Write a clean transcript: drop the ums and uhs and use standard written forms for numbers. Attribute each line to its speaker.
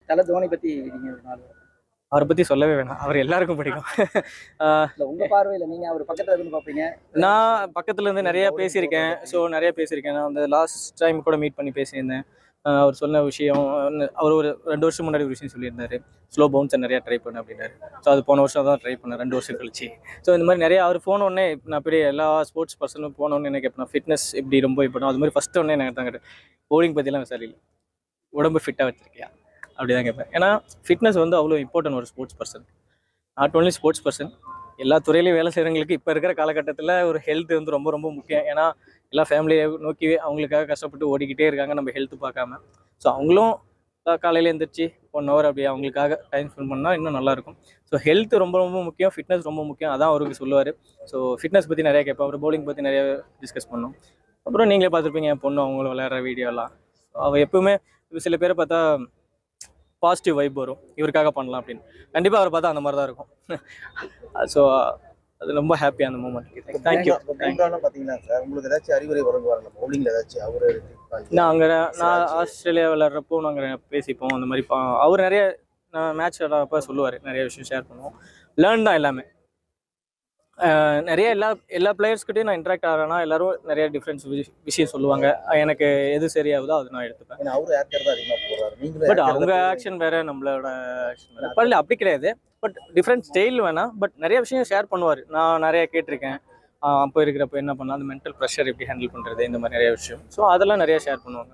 Speaker 1: தல தோனி பத்தி நீங்க ஒரு நாள்
Speaker 2: அவரை பற்றி சொல்லவே வேணாம். அவர் எல்லாருக்கும் பிடிக்கும்.
Speaker 1: இல்ல உங்க பார்வையில நீங்க அவர் பக்கத்துல இருந்து பாப்பீங்க.
Speaker 2: நான் பக்கத்துல இருந்து நிறைய பேசியிருக்கேன். நான் அந்த லாஸ்ட் டைம் கூட மீட் பண்ணி பேசியிருந்தேன். அவர் சொன்ன விஷயம் அவர் ஒரு 2 வருஷம் முன்னாடி ஒரு விஷயம் சொல்லியிருந்தாரு. ஸ்லோ பவுன்ஸை நிறையா ட்ரை பண்ண அப்படின்னாரு. ஸோ அது போன வருஷம் தான் ட்ரை பண்ணேன் 2 வருஷம் கழிச்சு. ஸோ இந்த மாதிரி நிறைய அவர் போனோடனே நான் பெரிய எல்லா ஸ்போர்ட்ஸ் பர்சனும் போனோடனே எனக்கு எப்போ ஃபிட்னஸ் எப்படி ரொம்ப இப்போ அது மாதிரி ஃபஸ்ட்டு ஒன்னே எனக்கு தான் கேட்டேன். பவுலிங் பற்றிலாம் விசாரிக்கல, உடம்பு ஃபிட்டாக வச்சிருக்கியா அப்படி தான் கேட்பேன். ஏன்னா ஃபிட்னஸ் வந்து அவ்வளோ இம்பார்ட்டன்ட் ஒரு sports person. Not only sports person, எல்லா துறையிலையும் வேலை செய்கிறவங்களுக்கு இப்போ இருக்கிற காலகட்டத்தில் ஒரு ஹெல்த் வந்து ரொம்ப ரொம்ப முக்கியம். ஏன்னா எல்லா ஃபேமிலியை நோக்கி அவங்களுக்காக கஷ்டப்பட்டு ஓடிக்கிட்டே இருக்காங்க, நம்ம ஹெல்த்து பார்க்காம. ஸோ அவங்களும் காலையில் எழுந்திரிச்சு 1 ஹவர் அப்படி அவங்களுக்காக டைம் ஸ்பெண்ட் பண்ணால் இன்னும் நல்லாயிருக்கும். ஸோ ஹெல்த் ரொம்ப ரொம்ப முக்கியம், ஃபிட்னஸ் ரொம்ப முக்கியம். அதான் அவருக்கு சொல்லுவார். ஸோ ஃபிட்னஸ் பற்றி நிறைய கேட்பேன். அப்புறம் பவுலிங் பற்றி நிறைய டிஸ்கஸ் பண்ணோம். அப்புறம் நீங்களே பார்த்துருப்பீங்க என் பொண்ணு அவங்களும் விளையாடுற வீடியோலாம். அவள் எப்பவுமே சில பேரை பார்த்தா பாசிட்டிவ் வைப் வரும், இவருக்காக பண்ணலாம் அப்படின்னு. கண்டிப்பாக அவரை பார்த்தா அந்த மாதிரி தான் இருக்கும். ஸோ அது ரொம்ப ஹாப்பி அந்த மூமெண்ட். தேங்க்யூ.
Speaker 3: பார்த்தீங்கன்னா சார் உங்களுக்கு ஏதாச்சும் அறிவுரை வழங்குவாங்க பவுலிங்கில் ஏதாச்சும் அவரு?
Speaker 2: நான் ஆஸ்திரேலியா விளையாடுறப்போ நாங்கள் பேசிப்போம் அந்த மாதிரி. அவர் நிறைய மேட்ச் விளையாடுறப்ப சொல்லுவார், நிறைய விஷயம் ஷேர் பண்ணுவோம். லேர்ன் தான் எல்லாமே. நிறைய எல்லா பிளேயர்ஸ்கிட்டையும் நான் இன்ட்ராக்ட் ஆகிறேன்னா எல்லாரும் நிறைய டிஃப்ரெண்ட்ஸ் விஷயம் சொல்லுவாங்க. எனக்கு எது சரியாகுதோ அது நான் எடுத்துப்பேன். பட் அவங்க ஆக்ஷன் வேற, நம்மளோட ஆக்ஷன் வேற. பரவாயில்ல, அப்படி கிடையாது. பட் டிஃப்ரெண்ட் ஸ்டைல் வேணாம். பட் நிறைய விஷயம் ஷேர் பண்ணுவார். நான் நிறைய கேட்டிருக்கேன். அப்போ இருக்கிறப்ப என்ன பண்ணலாம், அந்த மென்டல் ப்ரெஷர் எப்படி ஹேண்டில் பண்ணுறது, இந்த மாதிரி நிறைய விஷயம். ஸோ அதெல்லாம் நிறைய ஷேர் பண்ணுவாங்க.